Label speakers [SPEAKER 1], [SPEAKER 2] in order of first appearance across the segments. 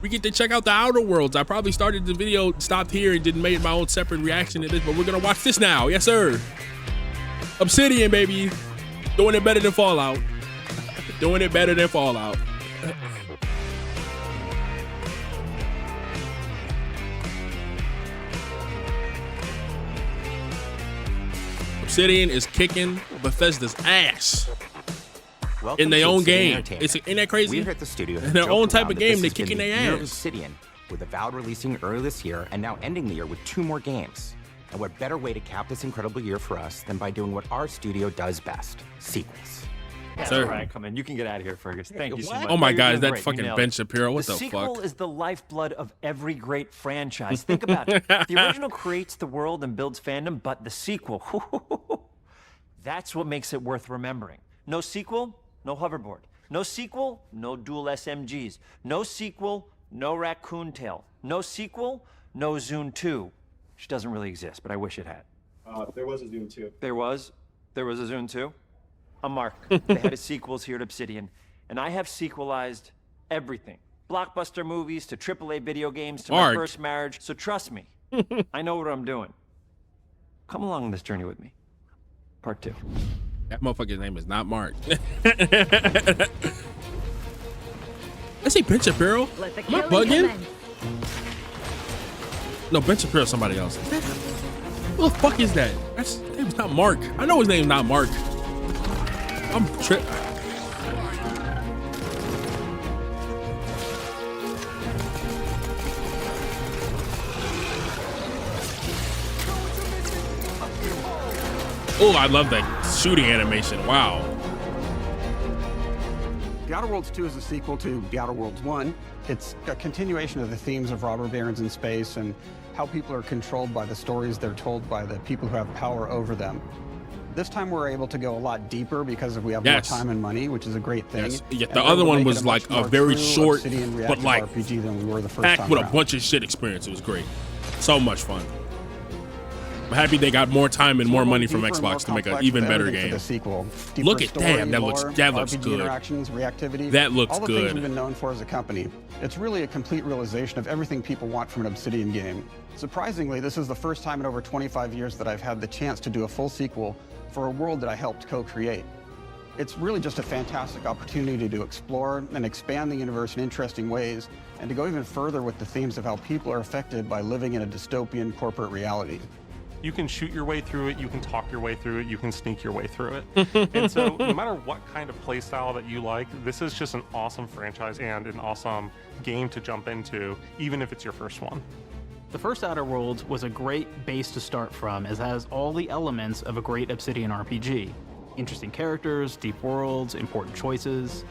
[SPEAKER 1] we get to check out the Outer Worlds. I probably started the video, stopped here, and didn't make my own separate reaction to this, but we're gonna watch this now. Yes, sir. Obsidian, baby. Doing it better than Fallout. Doing it better than Fallout. Obsidian is kicking Bethesda's ass.
[SPEAKER 2] Welcome
[SPEAKER 1] in their own
[SPEAKER 2] Obsidian
[SPEAKER 1] game. Ain't that crazy?
[SPEAKER 2] We're here at the studio.
[SPEAKER 1] In their own type of game, they're kicking
[SPEAKER 2] their
[SPEAKER 1] their ass.
[SPEAKER 2] Obsidian, with Avowed releasing early this year and now ending the year with 2 more games. And what better way to cap this incredible year for us than by doing what our studio does best, sequels.
[SPEAKER 1] Sir.
[SPEAKER 3] All right, come in. You can get out of here, Fergus. Thank you so much.
[SPEAKER 1] Oh my
[SPEAKER 3] You're
[SPEAKER 1] God,
[SPEAKER 3] doing
[SPEAKER 1] is that
[SPEAKER 3] great.
[SPEAKER 1] fucking
[SPEAKER 3] You nailed
[SPEAKER 1] Ben
[SPEAKER 3] it.
[SPEAKER 1] Shapiro? What the
[SPEAKER 3] sequel
[SPEAKER 1] fuck?
[SPEAKER 3] is the lifeblood of every great franchise. Think about it. The original creates the world and builds fandom, but the sequel, that's what makes it worth remembering. No sequel, no hoverboard. No sequel, no dual SMGs. No sequel, no raccoon tail. No sequel, no Zune 2. Which doesn't really exist, but I wish it had.
[SPEAKER 4] There was a Zune 2.
[SPEAKER 3] There was a Zune 2? I'm Mark, the head of sequels here at Obsidian, and I have sequelized everything. Blockbuster movies to AAA video games to my first marriage, so trust me, I know what I'm doing. Come along on this journey with me. Part 2.
[SPEAKER 1] That motherfucker's name is not Mark. I say Ben Shapiro. Am I bugging? No, Ben Shapiro is somebody else. Who the fuck is that? His name's not Mark. I know his name's not Mark. I'm tripping. Oh, I love that shooting animation. Wow.
[SPEAKER 5] The Outer Worlds 2 is a sequel to The Outer Worlds 1. It's a continuation of the themes of robber barons in space and how people are controlled by the stories they're told by the people who have power over them. This time we're able to go a lot deeper because we have more time and money, which is a great thing.
[SPEAKER 1] Yes. Yeah, the other one was like a very short, but like
[SPEAKER 5] RPG than we were the first
[SPEAKER 1] packed
[SPEAKER 5] time
[SPEAKER 1] with
[SPEAKER 5] around.
[SPEAKER 1] a bunch of shit experience. It was great. So much fun. I'm happy they got more time and more money from Xbox to make an even better game. Look at that. That looks good.
[SPEAKER 5] Interactions, reactivity,
[SPEAKER 1] that looks
[SPEAKER 5] all the
[SPEAKER 1] good.
[SPEAKER 5] things we've been known for as a company. It's really a complete realization of everything people want from an Obsidian game. Surprisingly, this is the first time in over 25 years that I've had the chance to do a full sequel for a world that I helped co-create. It's really just a fantastic opportunity to explore and expand the universe in interesting ways, and to go even further with the themes of how people are affected by living in a dystopian corporate reality.
[SPEAKER 6] You can shoot your way through it, you can talk your way through it, you can sneak your way through it. And so no matter what kind of play style that you like, this is just an awesome franchise and an awesome game to jump into, even if it's your first one.
[SPEAKER 7] The first Outer Worlds was a great base to start from, as it has all the elements of a great Obsidian RPG. Interesting characters, deep worlds, important choices.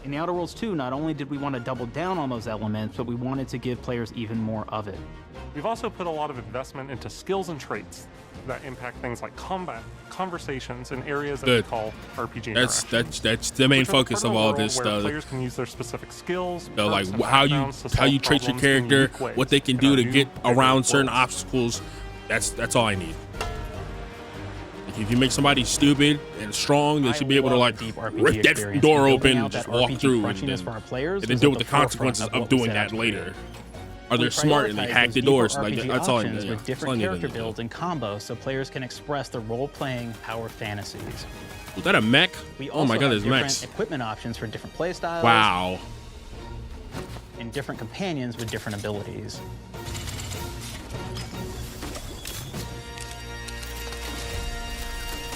[SPEAKER 7] In the Outer Worlds 2, not only did we want to double down on those elements, but we wanted to give players even more of it.
[SPEAKER 6] We've also put a lot of investment into skills and traits that impact things like combat, conversations, and areas that we call RPG
[SPEAKER 1] That's the main focus of all this stuff.
[SPEAKER 6] Players can use their specific skills,
[SPEAKER 1] so like how you trait your character, what they can do to get around certain obstacles. That's all I need. Like if you make somebody stupid and strong, they should be able to like rip that door open and just walk through, and then deal with the consequences of doing that later. Or they're smart and they hack the doors. Like that's all I need.
[SPEAKER 7] With different character builds and combos, so players can express their role-playing power fantasies.
[SPEAKER 1] Was that a mech? Oh my God, there's mechs.
[SPEAKER 7] Equipment options for different playstyles.
[SPEAKER 1] Wow.
[SPEAKER 7] And different companions with different abilities.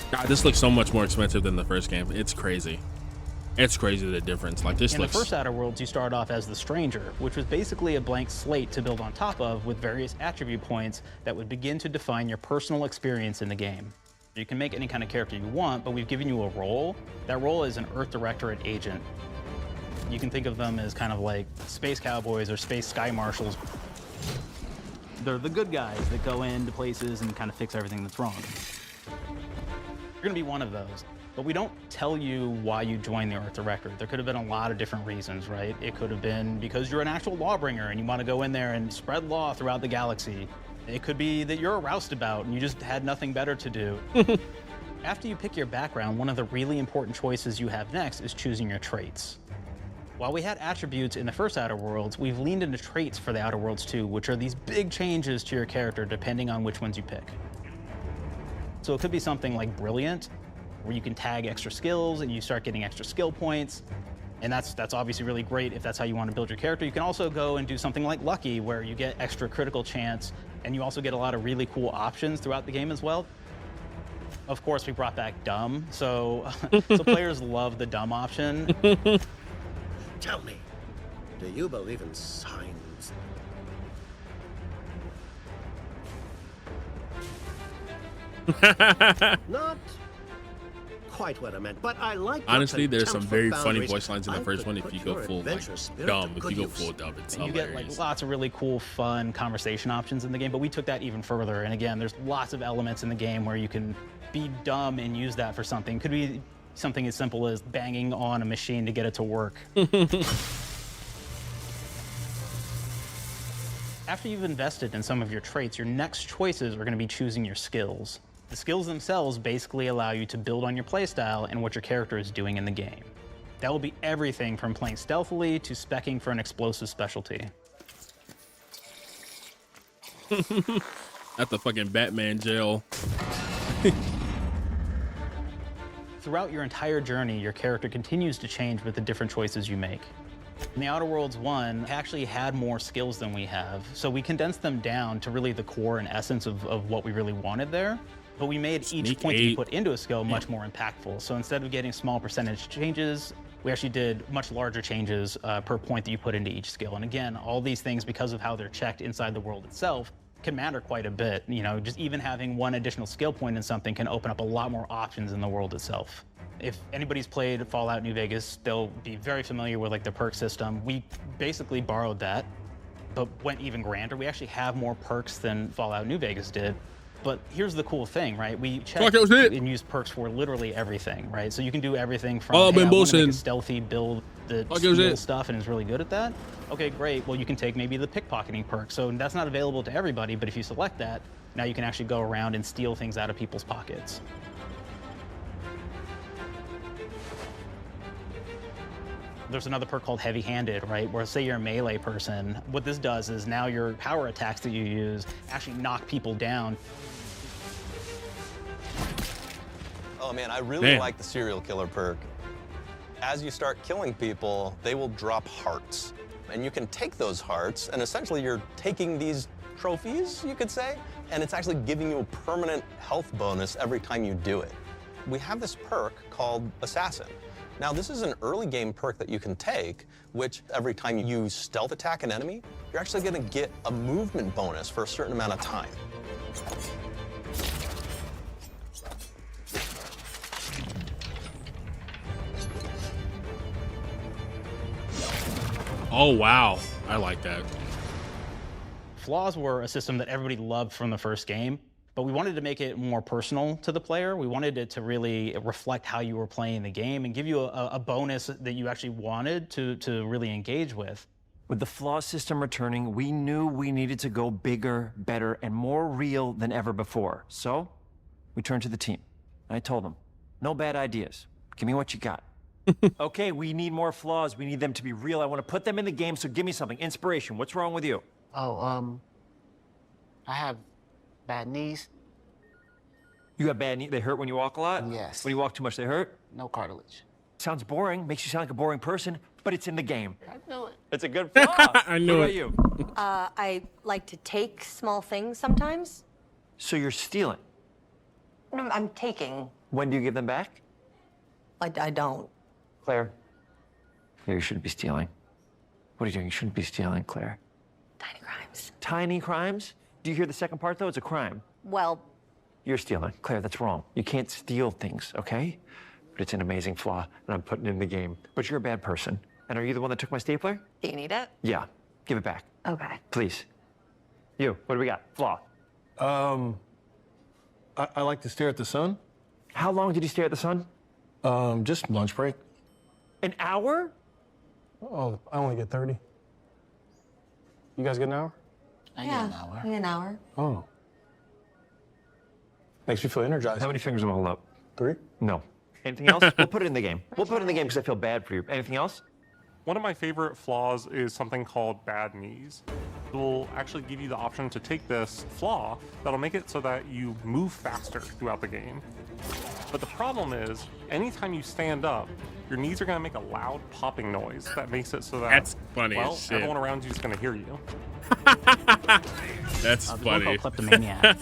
[SPEAKER 1] God, this looks so much more expensive than the first game. It's crazy. It's crazy the difference. Like this
[SPEAKER 7] In the first Outer Worlds, you start off as the Stranger, which was basically a blank slate to build on top of with various attribute points that would begin to define your personal experience in the game. You can make any kind of character you want, but we've given you a role. That role is an Earth Directorate agent. You can think of them as kind of like space cowboys or space sky marshals. They're the good guys that go into places and kind of fix everything that's wrong. You're gonna be one of those. But we don't tell you why you joined the Earth Directorate. There could have been a lot of different reasons, right? It could have been because you're an actual lawbringer and you want to go in there and spread law throughout the galaxy. It could be that you're a roustabout and you just had nothing better to do. After you pick your background, one of the really important choices you have next is choosing your traits. While we had attributes in the first Outer Worlds, we've leaned into traits for the Outer Worlds too, which are these big changes to your character depending on which ones you pick. So it could be something like Brilliant, where you can tag extra skills and you start getting extra skill points. And that's obviously really great if that's how you want to build your character. You can also go and do something like Lucky, where you get extra critical chance, and you also get a lot of really cool options throughout the game as well. Of course, we brought back Dumb, so players love the Dumb option.
[SPEAKER 8] Tell me, do you believe in signs? Not quite what I meant, but I like.
[SPEAKER 1] Honestly, there's some very funny voice lines in the first one. If you go full like dumb, if you go full dumb, it's
[SPEAKER 7] and you
[SPEAKER 1] hilarious.
[SPEAKER 7] get like lots of really cool, fun conversation options in the game. But we took that even further. And again, there's lots of elements in the game where you can be dumb and use that for something. Could be something as simple as banging on a machine to get it to work. After you've invested in some of your traits, your next choices are going to be choosing your skills. The skills themselves basically allow you to build on your playstyle and what your character is doing in the game. That will be everything from playing stealthily to speccing for an explosive specialty.
[SPEAKER 1] At the fucking Batman jail.
[SPEAKER 7] Throughout your entire journey, your character continues to change with the different choices you make. In the Outer Worlds 1, actually had more skills than we have, so we condensed them down to really the core and essence of what we really wanted there. But we made each point that you put into a skill much more impactful. So instead of getting small percentage changes, we actually did much larger changes per point that you put into each skill. And again, all these things, because of how they're checked inside the world itself, can matter quite a bit. You know, just even having one additional skill point in something can open up a lot more options in the world itself. If anybody's played Fallout New Vegas, they'll be very familiar with like the perk system. We basically borrowed that, but went even grander. We actually have more perks than Fallout New Vegas did. But here's the cool thing, right? We checked and used perks for literally everything, right? So you can do everything from, hey, I want to make a stealthy build that steals stuff and is really good at that. Okay, great. Well, you can take maybe the pickpocketing perk. So that's not available to everybody, but if you select that, now you can actually go around and steal things out of people's pockets. There's another perk called heavy-handed, right? Where say you're a melee person, what this does is now your power attacks that you use actually knock people down.
[SPEAKER 9] Oh man, I really like the serial killer perk. As you start killing people, they will drop hearts. And you can take those hearts, and essentially you're taking these trophies, you could say, and it's actually giving you a permanent health bonus every time you do it. We have this perk called Assassin. Now, this is an early game perk that you can take, which every time you stealth attack an enemy, you're actually going to get a movement bonus for a certain amount of time.
[SPEAKER 1] Oh, wow. I like that.
[SPEAKER 7] Flaws were a system that everybody loved from the first game, but we wanted to make it more personal to the player. We wanted it to really reflect how you were playing the game and give you a bonus that you actually wanted to really engage with.
[SPEAKER 3] With the flaw system returning, we knew we needed to go bigger, better, and more real than ever before. So we turned to the team. I told them, no bad ideas. Give me what you got. Okay, we need more flaws. We need them to be real. I want to put them in the game, so give me something. Inspiration. What's wrong with you?
[SPEAKER 10] Oh, I have bad knees.
[SPEAKER 3] You got bad knees? They hurt when you walk a lot?
[SPEAKER 10] Yes.
[SPEAKER 3] When you walk too much, they hurt?
[SPEAKER 10] No cartilage.
[SPEAKER 3] Sounds boring. Makes you sound like a boring person, but it's in the game.
[SPEAKER 10] I know it.
[SPEAKER 3] It's a good flaw.
[SPEAKER 1] I knew
[SPEAKER 3] what
[SPEAKER 1] it.
[SPEAKER 3] about you?
[SPEAKER 11] I like to take small things sometimes.
[SPEAKER 3] So you're stealing?
[SPEAKER 11] No, I'm taking.
[SPEAKER 3] When do you give them back?
[SPEAKER 11] I don't.
[SPEAKER 3] Claire. Yeah, you shouldn't be stealing. What are you doing? You shouldn't be stealing, Claire.
[SPEAKER 11] Tiny crimes.
[SPEAKER 3] Tiny crimes? Do you hear the second part, though? It's a crime.
[SPEAKER 11] Well,
[SPEAKER 3] You're stealing. Claire, that's wrong. You can't steal things, okay? But it's an amazing flaw, and I'm putting it in the game. But you're a bad person. And are you the one that took my stapler?
[SPEAKER 11] do you need it?
[SPEAKER 3] Yeah. Give it back.
[SPEAKER 11] Okay.
[SPEAKER 3] Please. You, what do we got? Flaw.
[SPEAKER 12] I like to stare at the sun.
[SPEAKER 3] How long did you stare at the sun?
[SPEAKER 12] Just lunch break.
[SPEAKER 3] An hour?
[SPEAKER 12] Oh, I only get 30. You guys get an hour?
[SPEAKER 10] I get an hour.
[SPEAKER 11] An hour.
[SPEAKER 12] Oh. Makes me feel energized.
[SPEAKER 3] How many fingers am I holding up?
[SPEAKER 12] 3?
[SPEAKER 3] No. Anything else? We'll put it in the game. We'll put it in the game because I feel bad for you. Anything else?
[SPEAKER 6] One of my favorite flaws is something called bad knees. It will actually give you the option to take this flaw that'll make it so that you move faster throughout the game. But the problem is, anytime you stand up, your knees are going to make a loud popping noise that makes it so that,
[SPEAKER 1] That's funny
[SPEAKER 6] well,
[SPEAKER 1] as shit.
[SPEAKER 6] everyone around you is going to hear you.
[SPEAKER 1] That's funny.
[SPEAKER 7] Kleptomaniac.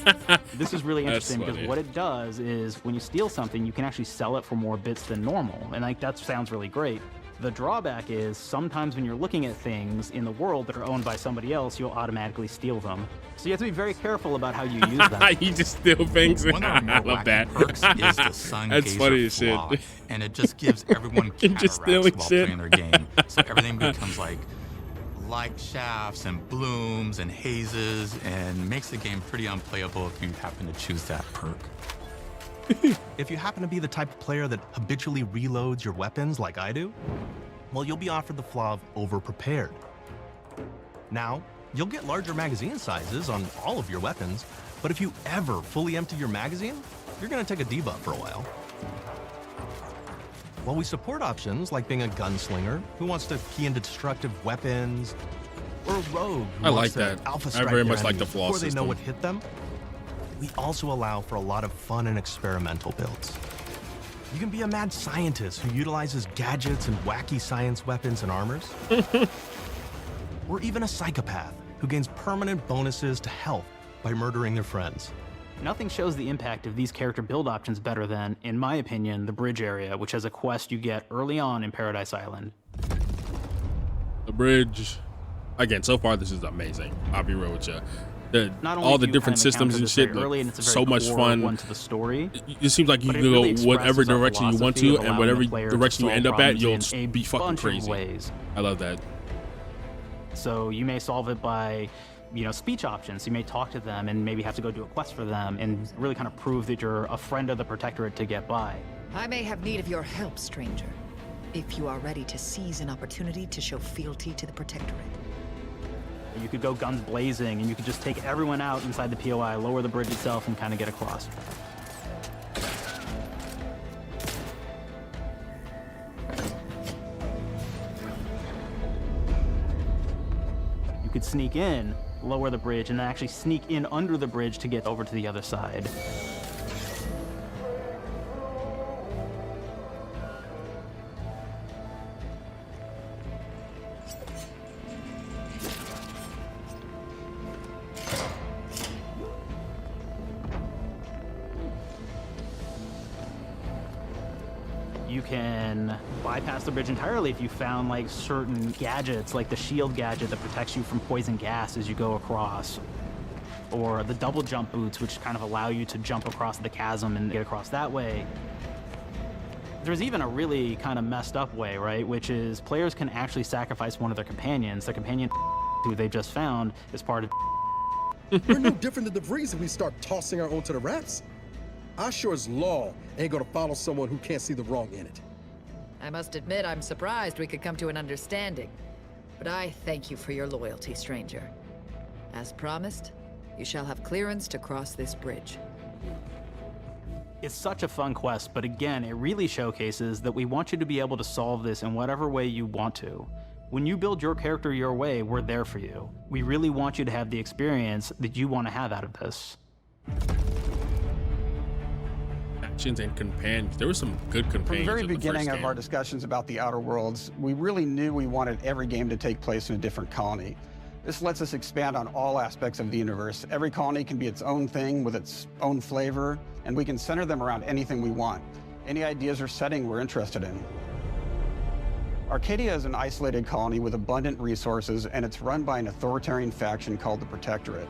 [SPEAKER 7] This is really
[SPEAKER 1] That's
[SPEAKER 7] interesting because
[SPEAKER 1] funny.
[SPEAKER 7] what it does is when you steal something, you can actually sell it for more bits than normal. And like that sounds really great. The drawback is sometimes when you're looking at things in the world that are owned by somebody else, you'll automatically steal them. So you have to be very careful about how you use them.
[SPEAKER 1] You just steal things.
[SPEAKER 13] One of our
[SPEAKER 1] I
[SPEAKER 13] more
[SPEAKER 1] love
[SPEAKER 13] wacky
[SPEAKER 1] that.
[SPEAKER 13] perks is the Sun
[SPEAKER 1] That's
[SPEAKER 13] Gazer
[SPEAKER 1] funny as shit.
[SPEAKER 13] flaw, and it just gives everyone
[SPEAKER 1] You're just stealing
[SPEAKER 13] cataracts while
[SPEAKER 1] shit.
[SPEAKER 13] playing their game. So everything becomes like light shafts and blooms and hazes, and makes the game pretty unplayable if you happen to choose that perk.
[SPEAKER 14] If you happen to be the type of player that habitually reloads your weapons like I do, well, you'll be offered the flaw of over-prepared. Now, you'll get larger magazine sizes on all of your weapons, but if you ever fully empty your magazine, you're gonna take a debuff for a while. While we support options like being a gunslinger who wants to key into destructive weapons, or a rogue who
[SPEAKER 1] I
[SPEAKER 14] wants
[SPEAKER 1] like
[SPEAKER 14] to
[SPEAKER 1] that.
[SPEAKER 14] alpha
[SPEAKER 1] I
[SPEAKER 14] strike
[SPEAKER 1] very
[SPEAKER 14] their
[SPEAKER 1] much like the
[SPEAKER 14] enemies
[SPEAKER 1] flaw
[SPEAKER 14] before they know
[SPEAKER 1] system.
[SPEAKER 14] what hit them, we also allow for a lot of fun and experimental builds. You can be a mad scientist who utilizes gadgets and wacky science weapons and armors. Or even a psychopath who gains permanent bonuses to health by murdering their friends.
[SPEAKER 7] Nothing shows the impact of these character build options better than, in my opinion, the bridge area, which has a quest you get early on in Paradise Island.
[SPEAKER 1] The bridge. Again, so far this is amazing. I'll be real with you.
[SPEAKER 7] Not only
[SPEAKER 1] All
[SPEAKER 7] do
[SPEAKER 1] the
[SPEAKER 7] you
[SPEAKER 1] different
[SPEAKER 7] kind of
[SPEAKER 1] systems
[SPEAKER 7] encounter
[SPEAKER 1] and
[SPEAKER 7] this very
[SPEAKER 1] shit
[SPEAKER 7] early,
[SPEAKER 1] look
[SPEAKER 7] and it's a very
[SPEAKER 1] so much
[SPEAKER 7] core
[SPEAKER 1] fun.
[SPEAKER 7] one to the story.
[SPEAKER 1] It seems like you
[SPEAKER 7] But
[SPEAKER 1] can
[SPEAKER 7] it
[SPEAKER 1] go
[SPEAKER 7] really
[SPEAKER 1] whatever
[SPEAKER 7] expresses our
[SPEAKER 1] direction you want
[SPEAKER 7] philosophy
[SPEAKER 1] to,
[SPEAKER 7] of
[SPEAKER 1] and
[SPEAKER 7] allowing
[SPEAKER 1] whatever
[SPEAKER 7] the player to
[SPEAKER 1] direction you
[SPEAKER 7] solve
[SPEAKER 1] end up at,
[SPEAKER 7] problems
[SPEAKER 1] you'll
[SPEAKER 7] in a
[SPEAKER 1] be fucking
[SPEAKER 7] bunch of
[SPEAKER 1] crazy.
[SPEAKER 7] ways.
[SPEAKER 1] I love that.
[SPEAKER 7] So you may solve it by, speech options. You may talk to them and maybe have to go do a quest for them and really kind of prove that you're a friend of the Protectorate to get by.
[SPEAKER 15] I may have need of your help, stranger, if you are ready to seize an opportunity to show fealty to the Protectorate.
[SPEAKER 7] You could go guns blazing and you could just take everyone out inside the POI, lower the bridge itself, and kind of get across. You could sneak in, lower the bridge, and then actually sneak in under the bridge to get over to the other side. You can bypass the bridge entirely if you found like certain gadgets, like the shield gadget that protects you from poison gas as you go across, or the double jump boots, which kind of allow you to jump across the chasm and get across that way. There's even a really kind of messed up way, right? Which is players can actually sacrifice one of their companions. The companion who they just found is part of.
[SPEAKER 16] We're no different than the Breeze if we start tossing our own to the raps. I sure as law ain't gonna follow someone who can't see the wrong in it.
[SPEAKER 15] I must admit, I'm surprised we could come to an understanding. But I thank you for your loyalty, stranger. As promised, you shall have clearance to cross this bridge.
[SPEAKER 7] It's such a fun quest, but again, it really showcases that we want you to be able to solve this in whatever way you want to. When you build your character your way, we're there for you. We really want you to have the experience that you want to have out of this.
[SPEAKER 1] Actions and companions. There were some good companions.
[SPEAKER 5] From the very
[SPEAKER 1] in the
[SPEAKER 5] beginning
[SPEAKER 1] first
[SPEAKER 5] of
[SPEAKER 1] game.
[SPEAKER 5] our discussions about the Outer Worlds, we really knew we wanted every game to take place in a different colony. This lets us expand on all aspects of the universe. Every colony can be its own thing with its own flavor, and we can center them around anything we want. Any ideas or setting we're interested in. Arcadia is an isolated colony with abundant resources, and it's run by an authoritarian faction called the Protectorate.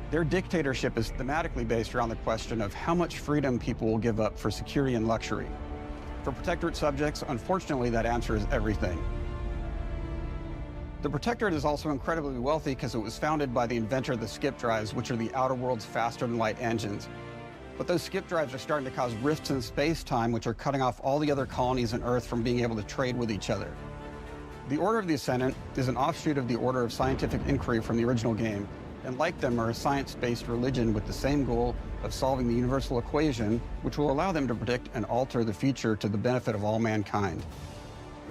[SPEAKER 5] Their dictatorship is thematically based around the question of how much freedom people will give up for security and luxury. For Protectorate subjects, unfortunately, that answer is everything. The Protectorate is also incredibly wealthy because it was founded by the inventor of the skip drives, which are the Outer World's faster-than-light engines. But those skip drives are starting to cause rifts in space-time, which are cutting off all the other colonies on Earth from being able to trade with each other. The Order of the Ascendant is an offshoot of the Order of Scientific Inquiry from the original game, and like them are a science-based religion with the same goal of solving the universal equation, which will allow them to predict and alter the future to the benefit of all mankind.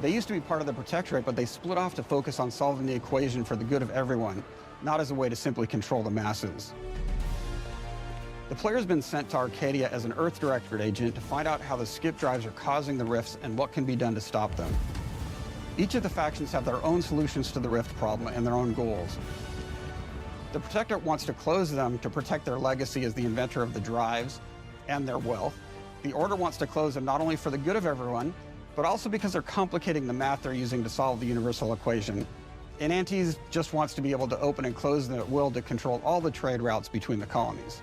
[SPEAKER 5] They used to be part of the Protectorate, but they split off to focus on solving the equation for the good of everyone, not as a way to simply control the masses. The player's been sent to Arcadia as an Earth Directorate agent to find out how the skip drives are causing the rifts and what can be done to stop them. Each of the factions have their own solutions to the rift problem and their own goals. The Protectorate wants to close them to protect their legacy as the inventor of the drives and their wealth. The Order wants to close them not only for the good of everyone, but also because they're complicating the math they're using to solve the universal equation. And Auntie just wants to be able to open and close them at will to control all the trade routes between the colonies.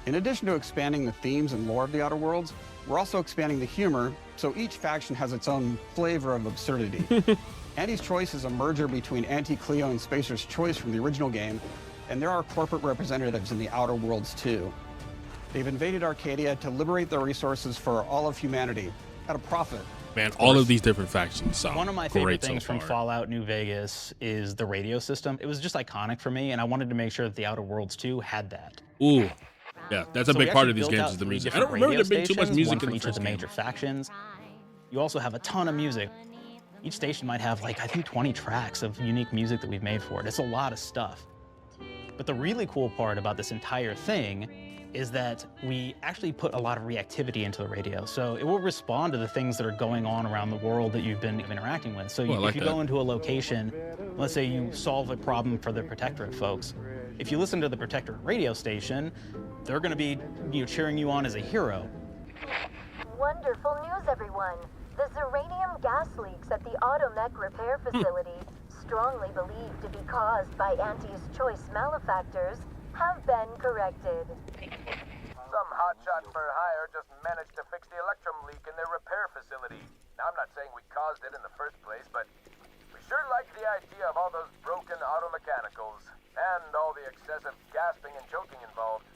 [SPEAKER 5] In addition to expanding the themes and lore of the Outer Worlds, we're also expanding the humor, so each faction has its own flavor of absurdity. Auntie's Choice is a merger between Auntie Cleo and Spacer's Choice from the original game, and there are corporate representatives in the Outer Worlds too. They've invaded Arcadia to liberate their resources for all of humanity at a profit.
[SPEAKER 1] Man, all of these different factions sound
[SPEAKER 7] One of my favorite
[SPEAKER 1] great
[SPEAKER 7] things
[SPEAKER 1] so
[SPEAKER 7] from
[SPEAKER 1] far.
[SPEAKER 7] Fallout New Vegas is the radio system. It was just iconic for me, and I wanted to make sure that the Outer Worlds 2 had that.
[SPEAKER 1] Ooh, yeah, that's a
[SPEAKER 7] So we
[SPEAKER 1] big part
[SPEAKER 7] actually
[SPEAKER 1] of these
[SPEAKER 7] built
[SPEAKER 1] games
[SPEAKER 7] out
[SPEAKER 1] is the
[SPEAKER 7] 3
[SPEAKER 1] music. I
[SPEAKER 7] different
[SPEAKER 1] don't remember there
[SPEAKER 7] radio
[SPEAKER 1] being too much
[SPEAKER 7] stations,
[SPEAKER 1] music
[SPEAKER 7] one
[SPEAKER 1] in
[SPEAKER 7] for
[SPEAKER 1] the
[SPEAKER 7] each of
[SPEAKER 1] first
[SPEAKER 7] the
[SPEAKER 1] game.
[SPEAKER 7] major factions. You also have a ton of music. Each station might have, like, I think 20 tracks of unique music that we've made for it. It's a lot of stuff. But the really cool part about this entire thing is that we actually put a lot of reactivity into the radio. So it will respond to the things that are going on around the world that you've been interacting with. So if you go into a location, let's say you solve a problem for the Protectorate folks, if you listen to the Protectorate radio station, they're gonna be cheering you on as a hero.
[SPEAKER 17] Wonderful news, everyone. The Zeranium gas leaks at the Automech repair facility, strongly believed to be caused by Auntie's Choice malefactors, have been corrected.
[SPEAKER 18] Some hotshot for hire just managed to fix the electrum leak in their repair facility. Now, I'm not saying we caused it in the first place, but we sure like the idea of all those broken automechanicals and all the excessive gasping and choking involved.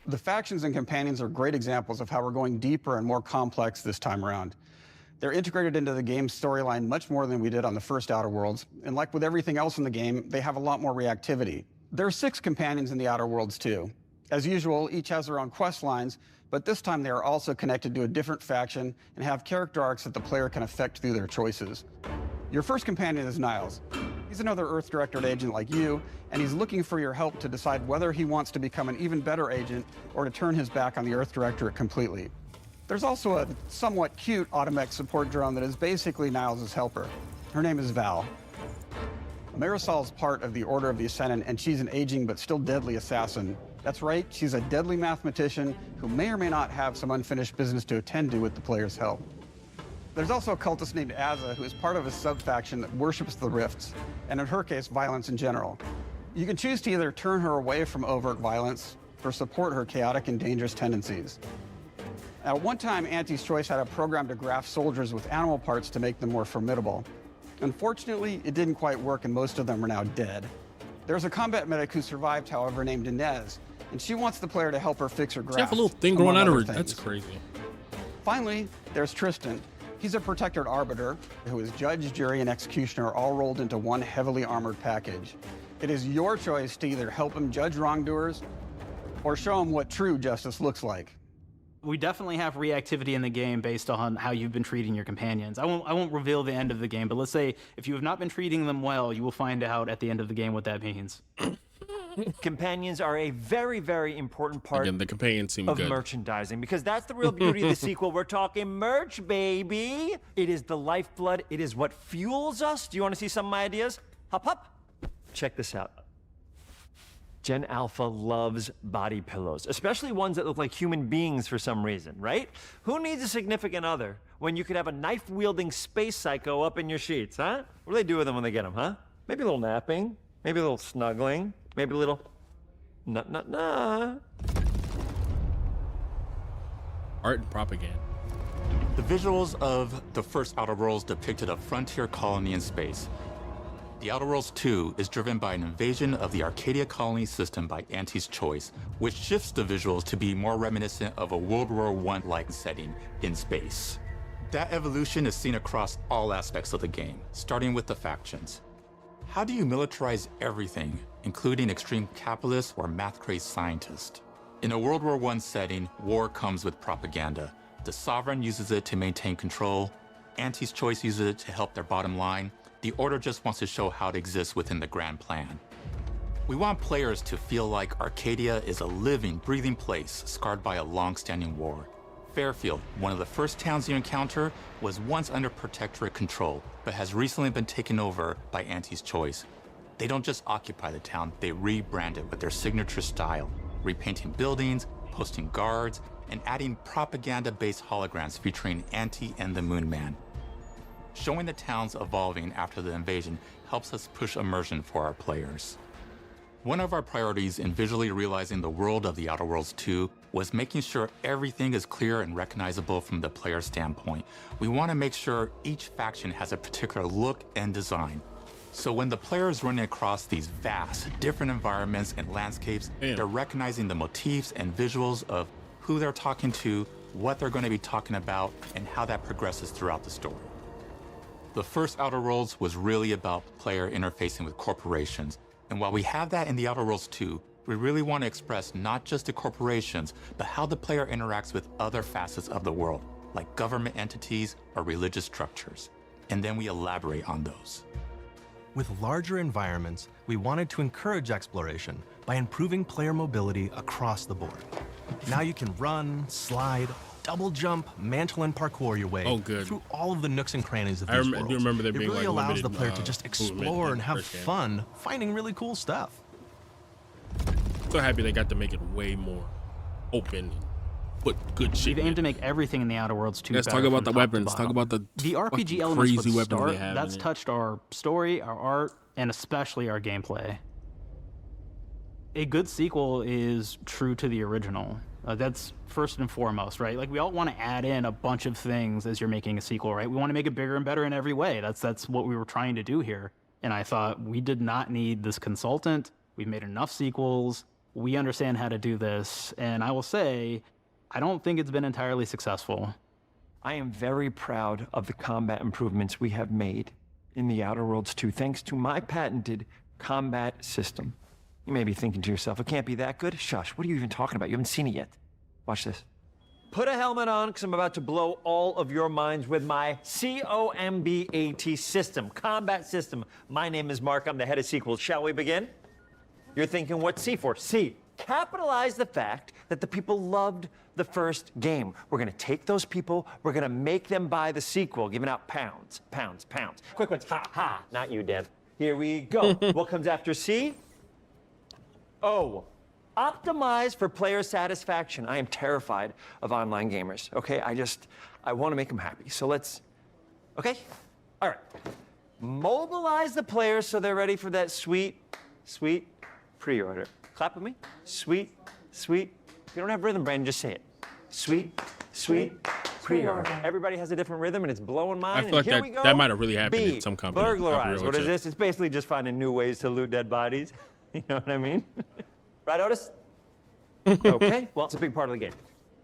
[SPEAKER 5] The factions and companions are great examples of how we're going deeper and more complex this time around. They're integrated into the game's storyline much more than we did on the first Outer Worlds, and like with everything else in the game, they have a lot more reactivity. There are 6 companions in the Outer Worlds too. As usual, each has their own quest lines, but this time they are also connected to a different faction and have character arcs that the player can affect through their choices. Your first companion is Niles. He's another Earth Directorate agent like you, and he's looking for your help to decide whether he wants to become an even better agent or to turn his back on the Earth Directorate completely. There's also a somewhat cute Automech support drone that is basically Niles' helper. Her name is Val. Marisol's part of the Order of the Ascendant, and she's an aging but still deadly assassin. That's right, she's a deadly mathematician who may or may not have some unfinished business to attend to with the player's help. There's also a cultist named Azza, who is part of a sub-faction that worships the rifts, and in her case, violence in general. You can choose to either turn her away from overt violence or support her chaotic and dangerous tendencies. At one time, Auntie's Choice had a program to graft soldiers with animal parts to make them more formidable. Unfortunately, it didn't quite work, and most of them are now dead. There's a combat medic who survived, however, named Inez, and she wants the player to help her fix her graft.
[SPEAKER 1] She have a little thing
[SPEAKER 5] among
[SPEAKER 1] growing out of
[SPEAKER 5] other
[SPEAKER 1] her. That's
[SPEAKER 5] things.
[SPEAKER 1] crazy.
[SPEAKER 5] Finally, there's Tristan. He's a Protectorate arbiter who is judge, jury, and executioner all rolled into one heavily armored package. It is your choice to either help him judge wrongdoers or show him what true justice looks like.
[SPEAKER 7] We definitely have reactivity in the game based on how you've been treating your companions. I won't reveal the end of the game, but let's say if you have not been treating them well, you will find out at the end of the game what that means.
[SPEAKER 3] Companions are a very, very important part
[SPEAKER 1] Again, the companions seem
[SPEAKER 3] of
[SPEAKER 1] good.
[SPEAKER 3] merchandising, because that's the real beauty of the sequel. We're talking merch, baby. It is the lifeblood. It is what fuels us. Do you want to see some of my ideas? Hop, hop. Check this out. Gen Alpha loves body pillows, especially ones that look like human beings for some reason, right? Who needs a significant other when you could have a knife-wielding space psycho up in your sheets, huh? What do they do with them when they get them, huh? Maybe a little napping, maybe a little snuggling, maybe a little nah.
[SPEAKER 1] Art and propaganda.
[SPEAKER 13] The visuals of the first Outer Worlds depicted a frontier colony in space. The Outer Worlds 2 is driven by an invasion of the Arcadia colony system by Auntie's Choice, which shifts the visuals to be more reminiscent of a World War I-like setting in space. That evolution is seen across all aspects of the game, starting with the factions. How do you militarize everything, including extreme capitalists or math-crazed scientists? In a World War I setting, war comes with propaganda. The Sovereign uses it to maintain control. Auntie's Choice uses it to help their bottom line. The Order just wants to show how it exists within the grand plan. We want players to feel like Arcadia is a living, breathing place scarred by a long-standing war. Fairfield, one of the first towns you encounter, was once under Protectorate control, but has recently been taken over by Auntie's Choice. They don't just occupy the town, they rebrand it with their signature style, repainting buildings, posting guards, and adding propaganda-based holograms featuring Auntie and the Moon Man. Showing the towns evolving after the invasion helps us push immersion for our players. One of our priorities in visually realizing the world of The Outer Worlds 2 was making sure everything is clear and recognizable from the player standpoint. We want to make sure each faction has a particular look and design. So when the player is running across these vast, different environments and landscapes, they're recognizing the motifs and visuals of who they're talking to, what they're going to be talking about, and how that progresses throughout the story. The first Outer Worlds was really about player interfacing with corporations. And while we have that in The Outer Worlds 2, we really want to express not just the corporations, but how the player interacts with other facets of the world, like government entities or religious structures. And then we elaborate on those.
[SPEAKER 14] With larger environments, we wanted to encourage exploration by improving player mobility across the board. Now you can run, slide, double jump, mantle, and parkour your way through all of the nooks and crannies of these worlds.
[SPEAKER 1] I do remember there being
[SPEAKER 14] it really
[SPEAKER 1] like
[SPEAKER 14] allows
[SPEAKER 1] limited,
[SPEAKER 14] the player to just explore and have
[SPEAKER 1] first game.
[SPEAKER 14] fun finding really cool stuff.
[SPEAKER 1] So happy they got to make it way more open. Put good shit.
[SPEAKER 7] We've aimed to make everything in the Outer Worlds 2
[SPEAKER 1] Let's
[SPEAKER 7] better
[SPEAKER 1] talk about
[SPEAKER 7] from
[SPEAKER 1] the
[SPEAKER 7] top to
[SPEAKER 1] weapons. Talk
[SPEAKER 7] bottom.
[SPEAKER 1] about the
[SPEAKER 7] RPG
[SPEAKER 1] fucking
[SPEAKER 7] elements
[SPEAKER 1] crazy
[SPEAKER 7] with
[SPEAKER 1] weapons
[SPEAKER 7] start,
[SPEAKER 1] they have.
[SPEAKER 7] that's
[SPEAKER 1] in it.
[SPEAKER 7] touched our story, our art, and especially our gameplay. A good sequel is true to the original. That's first and foremost, right? Like, we all want to add in a bunch of things as you're making a sequel, right? We want to make it bigger and better in every way. That's what we were trying to do here. And I thought, we did not need this consultant. We've made enough sequels. We understand how to do this. And I will say, I don't think it's been entirely successful.
[SPEAKER 3] I am very proud of the combat improvements we have made in The Outer Worlds 2, thanks to my patented combat system. You may be thinking to yourself, it can't be that good? Shush, what are you even talking about? You haven't seen it yet. Watch this. Put a helmet on, because I'm about to blow all of your minds with my COMBAT system, combat system. My name is Mark, I'm the head of sequels. Shall we begin? You're thinking, what's C for? C, capitalize the fact that the people loved the first game. We're gonna take those people, we're gonna make them buy the sequel, giving out pounds, pounds, pounds. Quick ones, ha, ha, not you, Dev. Here we go. What comes after C? O, optimize for player satisfaction. I am terrified of online gamers, okay? I wanna make them happy, so let's, okay? All right. Mobilize the players so they're ready for that sweet pre-order. Clap with me. Sweet. If you don't have rhythm, Brandon, just say it. Sweet pre-order. Everybody has a different rhythm, and it's blowing mine.
[SPEAKER 1] I feel like
[SPEAKER 3] here we go.
[SPEAKER 1] that might have really happened
[SPEAKER 3] B,
[SPEAKER 1] in some company.
[SPEAKER 3] burglarize. What is this? It's basically just finding new ways to loot dead bodies. You know what I mean? Right, Otis? Okay, well, it's a big part of the game.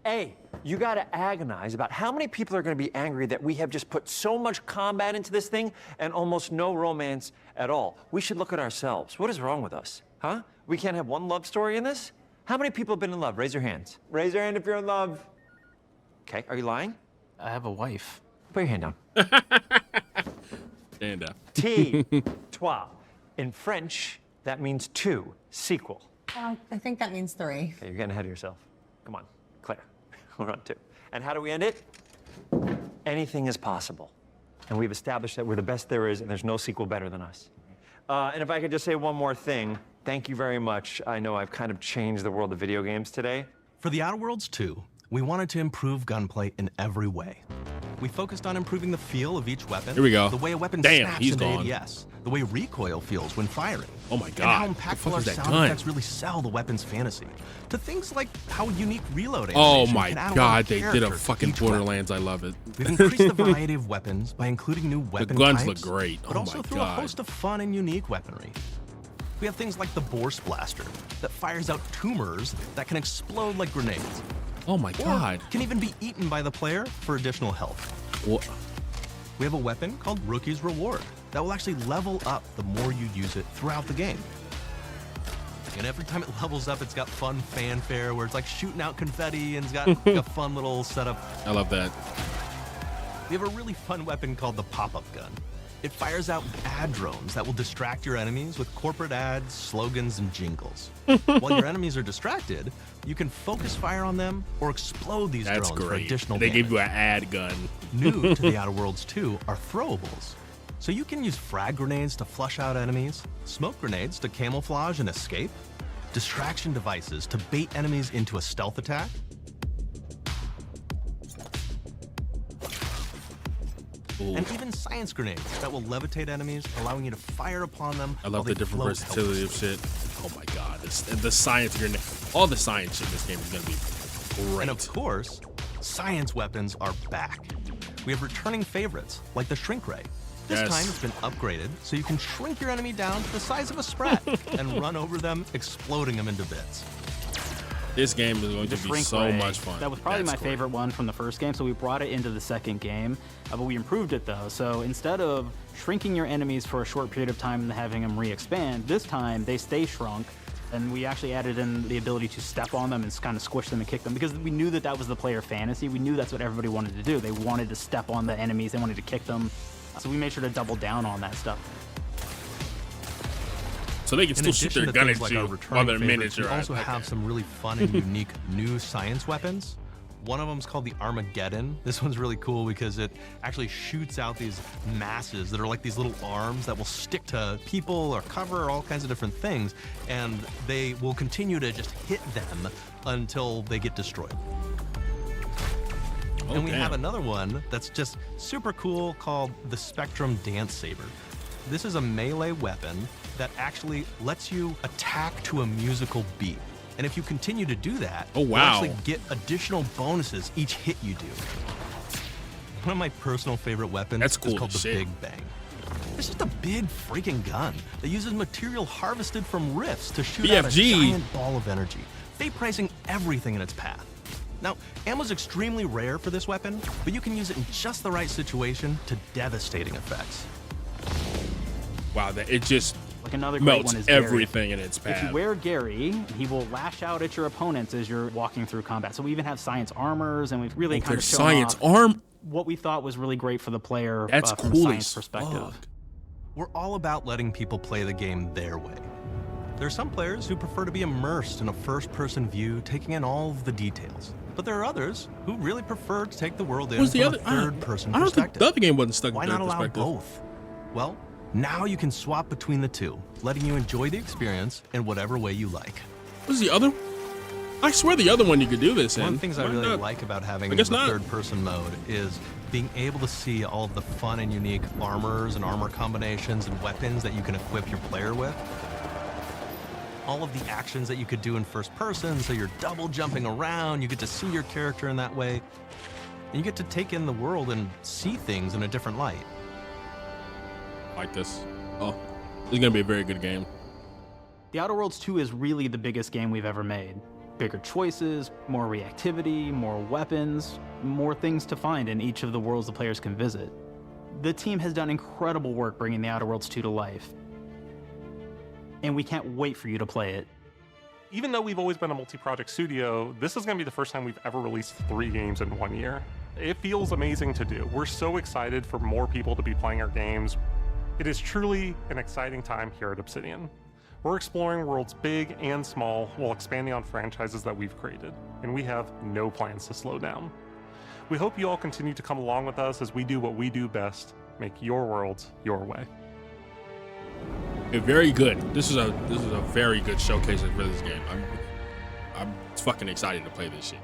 [SPEAKER 3] A, you gotta agonize about how many people are gonna be angry that we have just put so much combat into this thing and almost no romance at all. We should look at ourselves. What is wrong with us, huh? We can't have one love story in this? How many people have been in love? Raise your hands. Raise your hand if you're in love. Okay, are you lying?
[SPEAKER 7] I have a wife.
[SPEAKER 3] Put your hand down.
[SPEAKER 1] Stand up.
[SPEAKER 3] T, trois. In French, that means two, sequel.
[SPEAKER 11] I think that means 3.
[SPEAKER 3] Okay, you're getting ahead of yourself. Come on, Claire. We're on 2. And how do we end it? Anything is possible. And we've established that we're the best there is, and there's no sequel better than us. And if I could just say one more thing, thank you very much. I know I've kind of changed the world of video games today.
[SPEAKER 14] For The Outer Worlds 2, we wanted to improve gunplay in every way. We focused on improving the feel of each weapon.
[SPEAKER 1] Here we go.
[SPEAKER 14] The way a weapon
[SPEAKER 1] Damn,
[SPEAKER 14] snaps
[SPEAKER 1] he's
[SPEAKER 14] into
[SPEAKER 1] gone.
[SPEAKER 14] ADS. The way recoil feels when firing.
[SPEAKER 1] Oh my
[SPEAKER 14] And
[SPEAKER 1] god.
[SPEAKER 14] how
[SPEAKER 1] What the
[SPEAKER 14] impactful
[SPEAKER 1] fuck
[SPEAKER 14] our
[SPEAKER 1] is that
[SPEAKER 14] sound
[SPEAKER 1] gun?
[SPEAKER 14] effects really sell the weapon's fantasy. To things like how unique reload
[SPEAKER 1] Oh
[SPEAKER 14] animation
[SPEAKER 1] my
[SPEAKER 14] can add a
[SPEAKER 1] god, they
[SPEAKER 14] character
[SPEAKER 1] did a
[SPEAKER 14] to
[SPEAKER 1] fucking
[SPEAKER 14] each weapon.
[SPEAKER 1] Borderlands. I love it.
[SPEAKER 14] We've increased the variety of weapons by including new weapon
[SPEAKER 1] guns
[SPEAKER 14] types,
[SPEAKER 1] look great.
[SPEAKER 14] but
[SPEAKER 1] Oh
[SPEAKER 14] also
[SPEAKER 1] my
[SPEAKER 14] through a
[SPEAKER 1] God.
[SPEAKER 14] host of fun and unique weaponry. We have things like the Bourse Blaster that fires out tumors that can explode like grenades.
[SPEAKER 1] Oh my
[SPEAKER 14] Or
[SPEAKER 1] god.
[SPEAKER 14] can even be eaten by the player for additional health.
[SPEAKER 1] What?
[SPEAKER 14] We have a weapon called Rookie's Reward that will actually level up the more you use it throughout the game. and every time it levels up, it's got fun fanfare where it's like shooting out confetti and it's got a fun little setup.
[SPEAKER 1] I love that.
[SPEAKER 14] We have a really fun weapon called the pop-up gun. It fires out ad drones that will distract your enemies with corporate ads, slogans, and jingles. While your enemies are distracted, you can focus fire on them or explode these drones for additional
[SPEAKER 1] They
[SPEAKER 14] damage.
[SPEAKER 1] give you an ad gun.
[SPEAKER 14] New to the Outer Worlds 2 are throwables. So you can use frag grenades to flush out enemies, smoke grenades to camouflage and escape, distraction devices to bait enemies into a stealth attack, and even science grenades that will levitate enemies, allowing you to fire upon them.
[SPEAKER 1] I love the different versatility of shit. Oh my god, the science grenade, all the science shit in this game is gonna be great.
[SPEAKER 14] And of course, science weapons are back. We have returning favorites like the shrink ray. This time it's been upgraded so you can shrink your enemy down to the size of a sprat and run over them, exploding them into bits.
[SPEAKER 1] This game is going to be so much fun.
[SPEAKER 7] That was probably my favorite one from the first game, so we brought it into the second game, but we improved it though. So instead of shrinking your enemies for a short period of time and having them re-expand, this time they stay shrunk, and we actually added in the ability to step on them and kind of squish them and kick them, because we knew that that was the player fantasy. We knew that's what everybody wanted to do. They wanted to step on the enemies, they wanted to kick them, so we made sure to double down on that stuff.
[SPEAKER 1] So they can still shoot their gun at you while they're miniature.
[SPEAKER 14] We also have some really fun and unique new science weapons. One of them is called the Armageddon. This one's really cool because it actually shoots out these masses that are like these little arms that will stick to people or cover or all kinds of different things, and they will continue to just hit them until they get destroyed. And we have another one that's just super cool called the Spectrum Dance Saber. This is a melee weapon that actually lets you attack to a musical beat. And if you continue to do that, you actually get additional bonuses each hit you do. One of my personal favorite weapons is called the Big Bang. It's just a big freaking gun that uses material harvested from rifts to shoot out a giant ball of energy, vaporizing everything in its path. Now, ammo's extremely rare for this weapon, but you can use it in just the right situation to devastating effects.
[SPEAKER 1] Wow, it just
[SPEAKER 7] like another great
[SPEAKER 1] melts
[SPEAKER 7] one is
[SPEAKER 1] everything
[SPEAKER 7] Gary.
[SPEAKER 1] in its path.
[SPEAKER 7] If you wear Gary, he will lash out at your opponents as you're walking through combat. So we even have science armors, and we've really kind of shown
[SPEAKER 1] science
[SPEAKER 7] off what we thought was really great for the player from a science perspective.
[SPEAKER 14] We're all about letting people play the game their way. There are some players who prefer to be immersed in a first-person view, taking in all of the details. But there are others who really prefer to take the world in from a third-person perspective.
[SPEAKER 1] I don't think the other game wasn't stuck in
[SPEAKER 14] Why
[SPEAKER 1] third
[SPEAKER 14] not allow
[SPEAKER 1] perspective?
[SPEAKER 14] both? Well, now you can swap between the two, letting you enjoy the experience in whatever way you like.
[SPEAKER 1] What's the other? I swear the other one you could do this in.
[SPEAKER 14] One of the things I really like about having the third-person mode is being able to see all of the fun and unique armors and armor combinations and weapons that you can equip your player with. All of the actions that you could do in first person, so you're double jumping around, you get to see your character in that way, and you get to take in the world and see things in a different light.
[SPEAKER 1] Like this. Oh, this is gonna be a very good game.
[SPEAKER 7] The Outer Worlds 2 is really the biggest game we've ever made. Bigger choices, more reactivity, more weapons, more things to find in each of the worlds the players can visit. The team has done incredible work bringing the Outer Worlds 2 to life, and we can't wait for you to play it.
[SPEAKER 6] Even though we've always been a multi-project studio, this is going to be the first time we've ever released 3 games in 1 year. It feels amazing to do. We're so excited for more people to be playing our games. It is truly an exciting time here at Obsidian. We're exploring worlds big and small while expanding on franchises that we've created, and we have no plans to slow down. We hope you all continue to come along with us as we do what we do best, make your worlds your way.
[SPEAKER 1] Very good. This is a very good showcase for this game. I'm fucking excited to play this shit.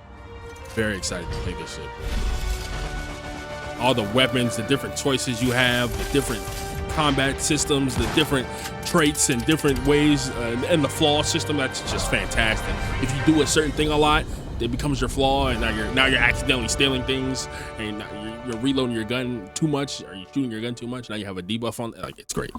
[SPEAKER 1] Very excited to play this shit. All the weapons, the different choices you have, the different combat systems, the different traits and different ways, and the flaw system. That's just fantastic. If you do a certain thing a lot, it becomes your flaw, and now you're accidentally stealing things, and you're reloading your gun too much, or you're shooting your gun too much. Now you have a debuff on. Like, it's great.